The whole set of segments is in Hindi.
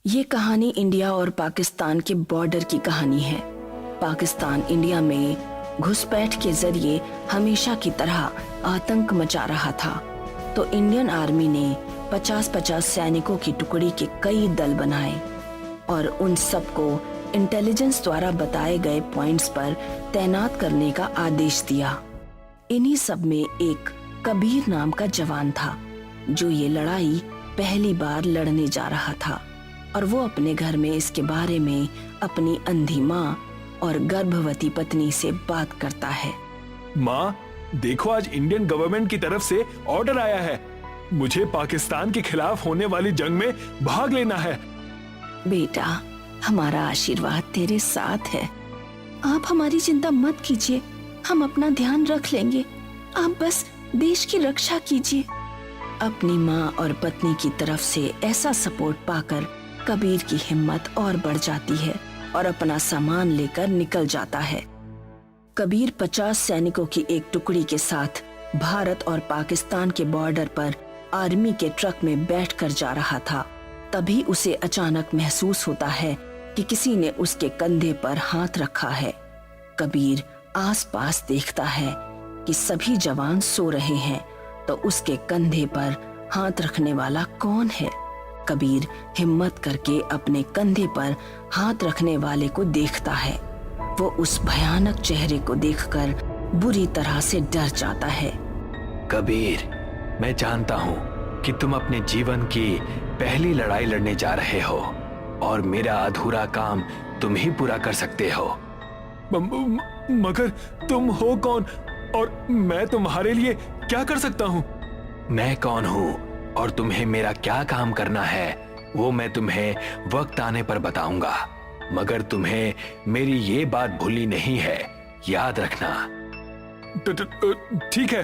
ये कहानी इंडिया और पाकिस्तान के बॉर्डर की कहानी है। पाकिस्तान इंडिया में घुसपैठ के जरिए हमेशा की तरह आतंक मचा रहा था, तो इंडियन आर्मी ने 50-50 सैनिकों की टुकड़ी के कई दल बनाए और उन सबको इंटेलिजेंस द्वारा बताए गए पॉइंट्स पर तैनात करने का आदेश दिया। इन्हीं सब में एक कबीर नाम का जवान था जो ये लड़ाई पहली बार लड़ने जा रहा था, और वो अपने घर में इसके बारे में अपनी अंधी माँ और गर्भवती पत्नी से बात करता है। माँ, देखो आज इंडियन गवर्नमेंट की तरफ से ऑर्डर आया है। मुझे पाकिस्तान के खिलाफ होने वाली जंग में भाग लेना है। बेटा, हमारा आशीर्वाद तेरे साथ है। आप हमारी चिंता मत कीजिए, हम अपना ध्यान रख लेंगे। आप बस देश की रक्षा कीजिए। अपनी माँ और पत्नी की तरफ से ऐसा सपोर्ट पाकर कबीर की हिम्मत और बढ़ जाती है और अपना सामान लेकर निकल जाता है। कबीर 50 सैनिकों की एक टुकड़ी के साथ भारत और पाकिस्तान के बॉर्डर पर आर्मी के ट्रक में बैठकर जा रहा था। तभी उसे अचानक महसूस होता है कि किसी ने उसके कंधे पर हाथ रखा है। कबीर आसपास देखता है कि सभी जवान सो रहे हैं, तो उसके कंधे पर हाथ रखने वाला कौन है? कबीर हिम्मत करके अपने कंधे पर हाथ रखने वाले को देखता है। वो उस भयानक चेहरे को देखकर बुरी तरह से डर जाता है। कबीर, मैं जानता हूँ कि तुम अपने जीवन की पहली लड़ाई लड़ने जा रहे हो और मेरा अधूरा काम तुम ही पूरा कर सकते हो। मगर तुम हो कौन और मैं तुम्हारे लिए क्या कर सकता हूँ? मैं कौन हूँ और तुम्हें मेरा क्या काम करना है वो मैं तुम्हें वक्त आने पर बताऊंगा, मगर तुम्हें मेरी ये बात भूलनी नहीं है, याद रखना। ठीक है।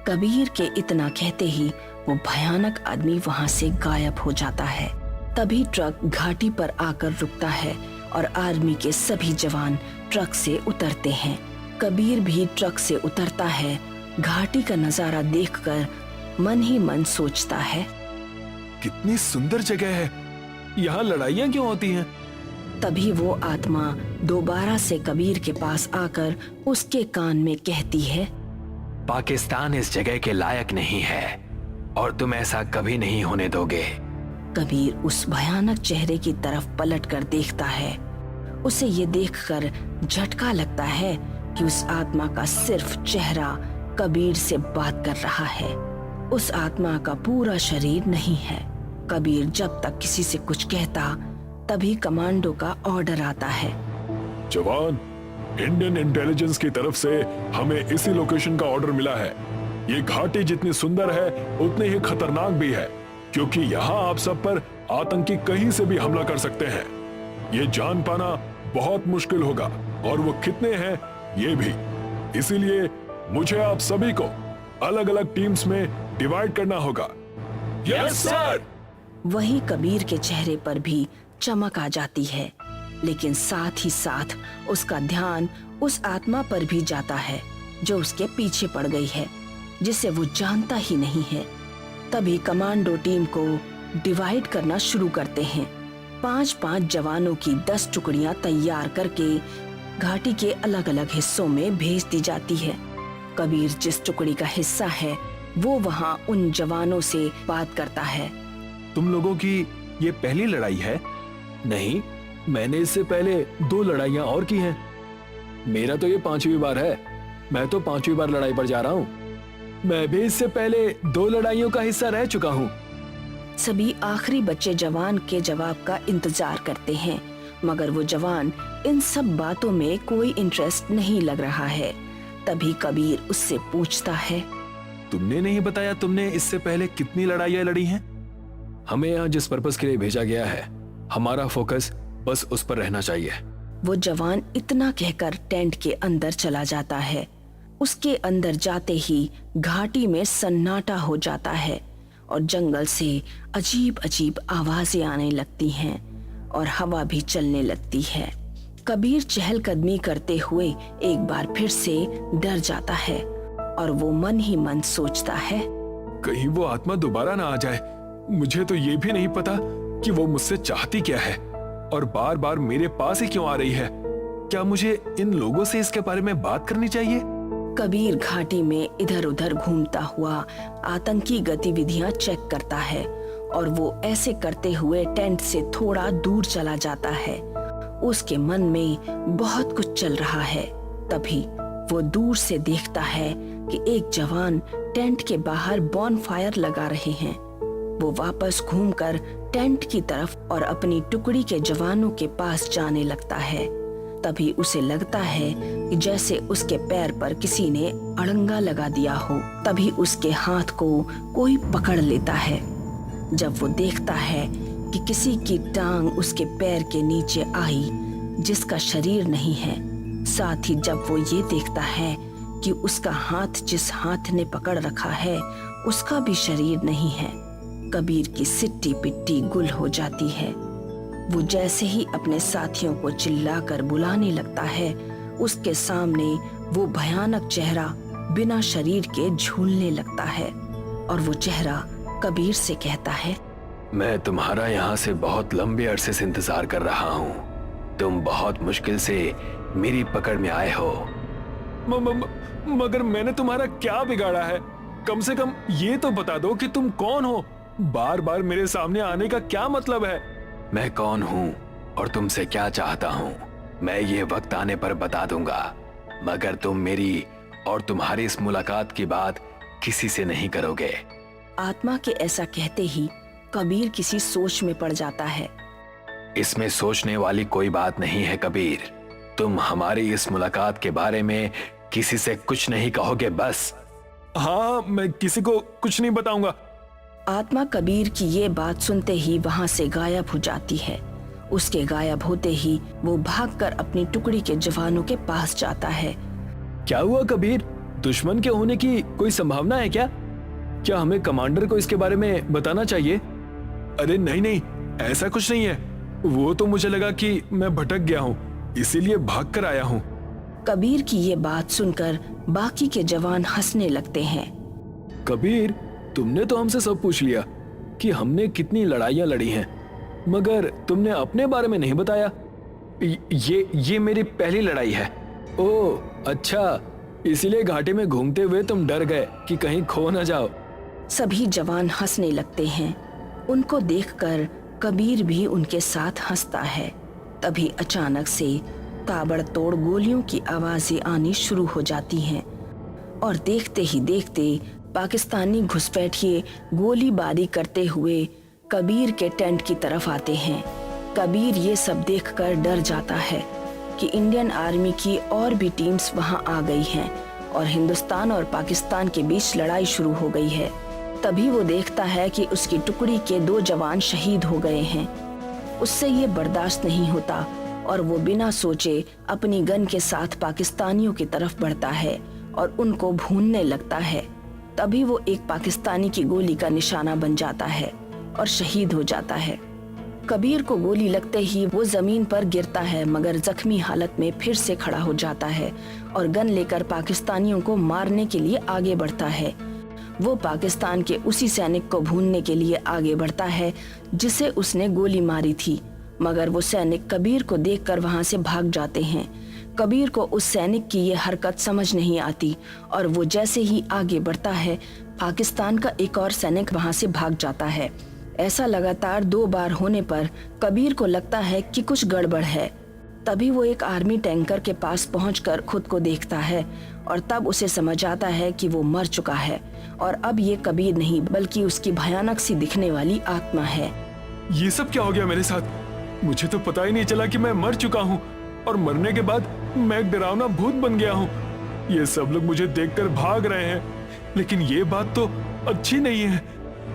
कबीर के इतना कहते ही वो भयानक आदमी वहां से गायब हो जाता है। तभी ट्रक घाटी पर आकर रुकता है और आर्मी के सभी जवान ट्रक से उतरते हैं। कबीर भी ट्रक से उतरता है। घाटी का नजारा देखकर मन ही मन सोचता है, कितनी सुंदर जगह है, यहाँ लड़ाइयाँ क्यों होती हैं? तभी वो आत्मा दोबारा से कबीर के पास आकर उसके कान में कहती है, पाकिस्तान इस जगह के लायक नहीं है और तुम ऐसा कभी नहीं होने दोगे। कबीर उस भयानक चेहरे की तरफ पलटकर देखता है। उसे ये देखकर झटका लगता है कि उस आत्मा का सिर्फ चेहरा कबीर से बात कर रहा है, उस आत्मा का पूरा शरीर नहीं है। कबीर जब तक किसी से कुछ कहता, तभी कमांडो का ऑर्डर आता है। जवान, इंडियन इंटेलिजेंस की तरफ से हमें इसी लोकेशन का ऑर्डर मिला है। ये घाटी जितनी सुंदर है उतनी ही खतरनाक भी है, क्योंकि यहाँ आप सब पर आतंकी कहीं से भी हमला कर सकते हैं। ये जान पाना बहुत मुश्किल होगा और वो कितने हैं ये भी। इसीलिए मुझे आप सभी को अलग अलग टीम्स में डिवाइड करना होगा। Yes sir. वही कबीर के चेहरे पर भी चमक आ जाती है, लेकिन साथ ही साथ उसका ध्यान उस आत्मा पर भी जाता है जो उसके पीछे पड़ गई है, जिसे वो जानता ही नहीं है। तभी कमांडो टीम को डिवाइड करना शुरू करते हैं। 5-5 जवानों की 10 टुकड़ियां तैयार करके घाटी के अलग अलग हिस्सों में भेज दी जाती है। कबीर जिस टुकड़ी का हिस्सा है वो वहाँ उन जवानों से बात करता है। तुम लोगों की ये पहली लड़ाई है? नहीं, मैंने इससे पहले 2 लड़ाइयाँ और की हैं। मेरा तो ये 5वीं बार है। मैं तो 5वीं बार लड़ाई पर जा रहा हूँ। मैं भी इससे पहले 2 लड़ाइयों का हिस्सा रह चुका हूँ। सभी आखिरी बच्चे जवान के जवाब का इंतजार करते हैं, मगर वो जवान इन सब बातों में कोई इंटरेस्ट नहीं लग रहा है। तभी कबीर उससे पूछता है, तुमने नहीं बताया तुमने इससे पहले कितनी लड़ाइयाँ लड़ी हैं? हमें यहाँ जिस पर्पस के लिए भेजा गया है, हमारा फोकस बस उस पर रहना चाहिए। वो जवान इतना कहकर टेंट के अंदर चला जाता है। उसके अंदर जाते ही घाटी में सन्नाटा हो जाता है और जंगल से अजीब अजीब आवाजें आने लगती हैं और हवा भी चलने लगती है। कबीर चहलकदमी करते हुए एक बार फिर से डर जाता है और वो मन ही मन सोचता है, कहीं वो आत्मा दोबारा ना आ जाए। मुझे तो ये भी नहीं पता कि वो मुझसे चाहती क्या है और बार बार मेरे पास ही क्यों आ रही है। क्या मुझे इन लोगों से इसके बारे में बात करनी चाहिए? कबीर घाटी में इधर उधर घूमता हुआ आतंकी गतिविधियां चेक करता है और वो ऐसे करते हुए टेंट से थोड़ा दूर चला जाता है। उसके मन में बहुत कुछ चल रहा है। तभी वो दूर से देखता है कि एक जवान टेंट के बाहर बॉनफायर लगा रहे हैं। वो वापस घूमकर टेंट की तरफ और अपनी टुकड़ी के जवानों के पास जाने लगता है। तभी उसे लगता है कि जैसे उसके पैर पर किसी ने अड़ंगा लगा दिया हो। तभी उसके हाथ को कोई पकड़ लेता है। जब वो देखता है कि किसी की टांग उसके पैर के नीचे आई जिसका शरीर नहीं है, साथ ही जब वो ये देखता है कि उसका हाथ जिस हाथ ने पकड़ रखा है उसका भी शरीर नहीं है, कबीर की सिट्टी पिट्टी गुल हो जाती है। वो जैसे ही अपने साथियों को चिल्लाकर बुलाने लगता है, उसके सामने वो भयानक चेहरा बिना शरीर के झूलने लगता है और वो चेहरा कबीर से कहता है, मैं तुम्हारा यहाँ से बहुत लंबे अरसे से इंतजार कर रहा हूँ। तुम बहुत मुश्किल से मेरी पकड़ में आए हो। मगर मैंने तुम्हारा क्या बिगाड़ा है? कम से कम ये तो बता दो कि तुम कौन हो। बार बार मेरे सामने आने का क्या मतलब है? मैं कौन हूँ और तुमसे क्या चाहता हूँ मैं ये वक्त आने पर बता दूंगा, मगर तुम मेरी और तुम्हारी इस मुलाकात की बात किसी से नहीं करोगे। आत्मा के ऐसा कहते ही कबीर किसी सोच में पड़ जाता है। इसमें सोचने वाली कोई बात नहीं है कबीर। तुम हमारी इस मुलाकात के बारे में किसी से कुछ नहीं कहोगे बस। हाँ, मैं किसी को कुछ नहीं बताऊंगा। आत्मा कबीर की ये बात सुनते ही वहां से गायब हो जाती है। उसके गायब होते ही वो भागकर अपनी टुकड़ी के जवानों के पास जाता है। क्या हुआ कबीर? दुश्मन के होने की कोई संभावना है क्या? क्या हमें कमांडर को इसके बारे में बताना चाहिए? अरे नहीं नहीं, ऐसा कुछ नहीं है। वो तो मुझे लगा कि मैं भटक गया हूँ, इसीलिए भाग कर आया हूँ। कबीर की ये बात सुनकर बाकी के जवान हंसने लगते हैं। कबीर, तुमने तो हमसे सब पूछ लिया कि हमने कितनी लड़ाइयां लड़ी हैं, मगर तुमने अपने बारे में नहीं बताया। ये मेरी पहली लड़ाई है। ओह अच्छा, इसीलिए घाटी में घूमते हुए तुम डर गए कि कहीं खो न जाओ। सभी जवान हंसने लगते हैं। उनको देखकर कबीर भी उनके साथ हंसता है। तभी अचानक से ताबड़तोड़ गोलियों की आवाजें आनी शुरू हो जाती हैं और देखते ही देखते पाकिस्तानी घुसपैठिए गोलीबारी करते हुए कबीर के टेंट की तरफ आते हैं। कबीर ये सब देखकर डर जाता है कि इंडियन आर्मी की और भी टीम्स वहां आ गई हैं और हिंदुस्तान और पाकिस्तान के बीच लड़ाई शुरू हो गई है। तभी वो देखता है कि उसकी टुकड़ी के 2 जवान शहीद हो गए हैं। उससे ये बर्दाश्त नहीं होता और वो बिना सोचे अपनी गन के साथ पाकिस्तानियों की तरफ बढ़ता है और उनको भूनने लगता है। तभी वो एक पाकिस्तानी की गोली का निशाना बन जाता है और शहीद हो जाता है। कबीर को गोली लगते ही वो जमीन पर गिरता है, मगर जख्मी हालत में फिर से खड़ा हो जाता है और गन लेकर पाकिस्तानियों को मारने के लिए आगे बढ़ता है। वो पाकिस्तान के उसी सैनिक को भूनने के लिए आगे बढ़ता है जिसे उसने गोली मारी थी, मगर वो सैनिक कबीर को देखकर वहां से भाग जाते हैं। कबीर को उस सैनिक की ये हरकत समझ नहीं आती और वो जैसे ही आगे बढ़ता है, पाकिस्तान का एक और सैनिक वहां से भाग जाता है। ऐसा लगातार 2 बार होने पर कबीर को लगता है कि कुछ गड़बड़ है। तभी वो एक आर्मी टैंकर के पास पहुंचकर खुद को देखता है और तब उसे समझ आता है कि वो मर चुका है और अब ये कबीर नहीं बल्कि उसकी भयानक सी दिखने वाली आत्मा है। ये सब क्या हो गया मेरे साथ? मुझे तो पता ही नहीं चला कि मैं मर चुका हूँ और मरने के बाद मैं एक डरावना भूत बन गया हूँ। ये सब लोग मुझे देखकर भाग रहे हैं, लेकिन ये बात तो अच्छी नहीं है,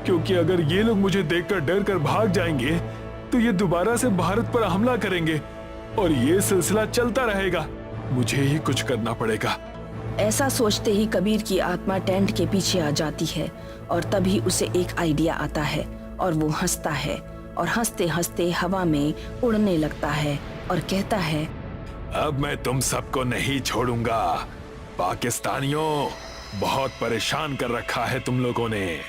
क्योंकि अगर ये लोग मुझे देखकर डर कर भाग जाएंगे तो ये दोबारा से भारत पर हमला करेंगे और ये सिलसिला चलता रहेगा। मुझे ही कुछ करना पड़ेगा। ऐसा सोचते ही कबीर की आत्मा टेंट के पीछे आ जाती है और तभी उसे एक आइडिया आता है और वो हंसता है और हंसते हंसते हवा में उड़ने लगता है और कहता है, अब मैं तुम सबको नहीं छोड़ूंगा। पाकिस्तानियों, बहुत परेशान कर रखा है तुम लोगों ने।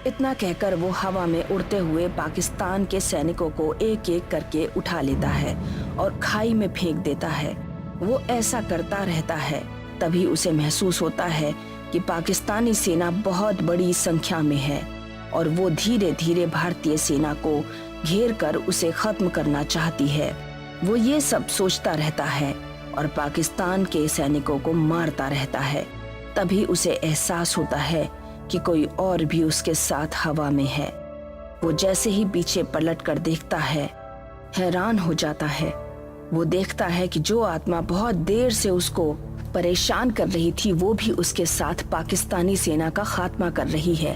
इतना कहकर वो हवा में उड़ते हुए पाकिस्तान के सैनिकों को एक एक करके उठा लेता है और खाई में फेंक देता है। वो ऐसा करता रहता है। तभी उसे महसूस होता है कि पाकिस्तानी सेना बहुत बड़ी संख्या में है और वो धीरे धीरे भारतीय सेना को घेर कर उसे खत्म करना चाहती है। वो ये सब सोचता रहता है और पाकिस्तान के सैनिकों को मारता रहता है। तभी उसे एहसास होता है कि कोई और भी उसके साथ हवा में है। वो जैसे ही पीछे पलट कर देखता है, हैरान हो जाता है। वो देखता है कि जो आत्मा बहुत देर से उसको परेशान कर रही थी वो भी उसके साथ पाकिस्तानी सेना का खात्मा कर रही है।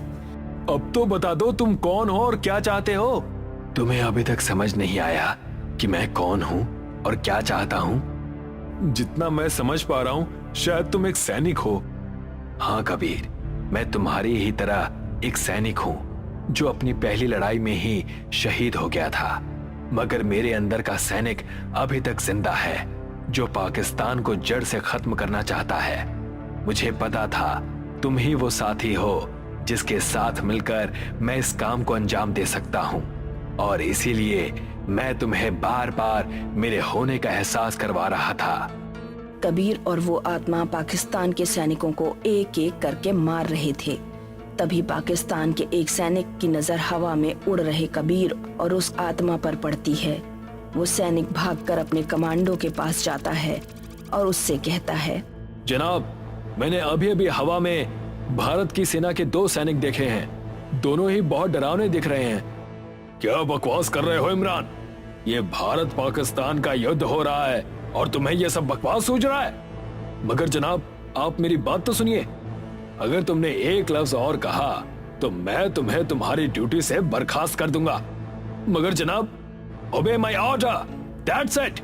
अब तो बता दो तुम कौन हो और क्या चाहते हो? तुम्हें अभी तक समझ नहीं आया कि मैं कौन हूँ और क्या चाहता हूँ? जितना मैं समझ पा रहा हूँ शायद तुम एक सैनिक हो। हाँ कबीर, मैं तुम्हारी ही तरह एक सैनिक हूँ जो अपनी पहली लड़ाई में ही शहीद हो गया था। मगर मेरे अंदर का सैनिक अभी तक जिंदा है जो पाकिस्तान को जड़ से खत्म करना चाहता है। मुझे पता था तुम ही वो साथी हो जिसके साथ मिलकर मैं इस काम को अंजाम दे सकता हूँ, और इसीलिए मैं तुम्हें बार बार मेरे होने का एहसास करवा रहा था। कबीर और वो आत्मा पाकिस्तान के सैनिकों को एक एक करके मार रहे थे। तभी पाकिस्तान के एक सैनिक की नजर हवा में उड़ रहे कबीर और उस आत्मा पर पड़ती है। वो सैनिक भागकर अपने कमांडो के पास जाता है और उससे कहता है, जनाब, मैंने अभी अभी हवा में भारत की सेना के 2 सैनिक देखे हैं। दोनों ही बहुत डरावने दिख रहे हैं। क्या बकवास कर रहे हो इमरान? ये भारत पाकिस्तान का युद्ध हो रहा है और तुम्हें यह सब बकवास सूझ रहा है? मगर जनाब, आप मेरी बात तो सुनिए। अगर तुमने एक लफ्ज और कहा तो मैं तुम्हें तुम्हारी ड्यूटी से बर्खास्त कर दूंगा। मगर जनाब, obey my order, that's it.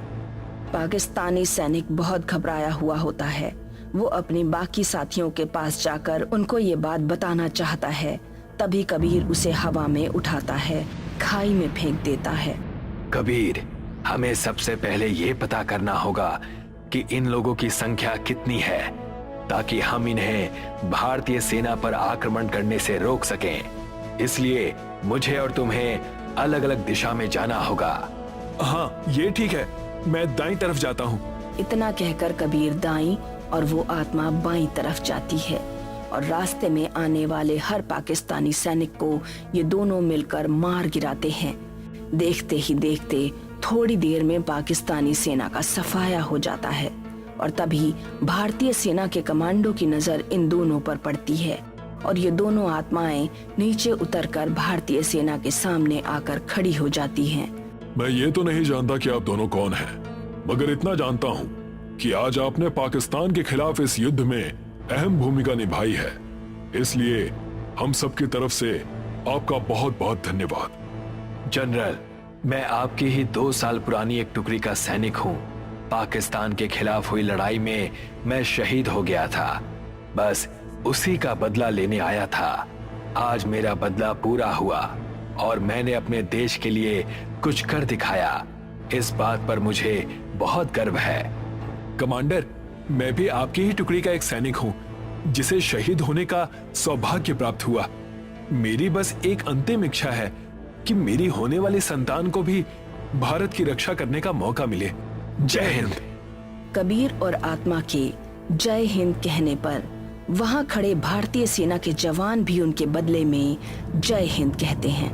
पाकिस्तानी सैनिक बहुत घबराया हुआ होता है। वो अपने बाकी साथियों के पास जाकर उनको ये बात बताना चाहता है। तभी कबीर उसे हवा में उठाता है, खाई में फेंक देता है। कबीर, हमें सबसे पहले ये पता करना होगा कि इन लोगों की संख्या कितनी है, ताकि हम इन्हें भारतीय सेना पर आक्रमण करने से रोक सकें। इसलिए मुझे और तुम्हें अलग अलग दिशा में जाना होगा। हाँ, ये ठीक है, मैं दाईं तरफ जाता हूँ। इतना कहकर कबीर दाईं और वो आत्मा बाईं तरफ जाती है और रास्ते में आने वाले हर पाकिस्तानी सैनिक को ये दोनों मिलकर मार गिराते हैं। देखते ही देखते थोड़ी देर में पाकिस्तानी सेना का सफाया हो जाता है और तभी भारतीय सेना के कमांडो की नजर इन दोनों पर पड़ती है और ये दोनों आत्माएं नीचे उतरकर भारतीय सेना के सामने आकर खड़ी हो जाती हैं। मैं ये तो नहीं जानता कि आप दोनों कौन हैं, मगर इतना जानता हूँ कि आज आपने पाकिस्तान के खिलाफ इस युद्ध में अहम भूमिका निभाई है। इसलिए हम सब की तरफ से आपका बहुत बहुत धन्यवाद। जनरल, मैं आपकी ही 2 साल पुरानी एक टुकड़ी का सैनिक हूँ। पाकिस्तान के खिलाफ हुई लड़ाई में मैं शहीद हो गया था। बस उसी का बदला लेने आया था। आज मेरा बदला पूरा हुआ और मैंने अपने देश के लिए कुछ कर दिखाया। इस बात पर मुझे बहुत गर्व है। कमांडर, मैं भी आपकी ही टुकड़ी का एक सैनिक हूँ जिसे शहीद होने का सौभाग्य प्राप्त हुआ। मेरी बस एक अंतिम इच्छा है कि मेरी होने वाली संतान को भी भारत की रक्षा करने का मौका मिले। जय हिंद। कबीर और आत्मा के जय हिंद कहने पर वहां खड़े भारतीय सेना के जवान भी उनके बदले में जय हिंद कहते हैं।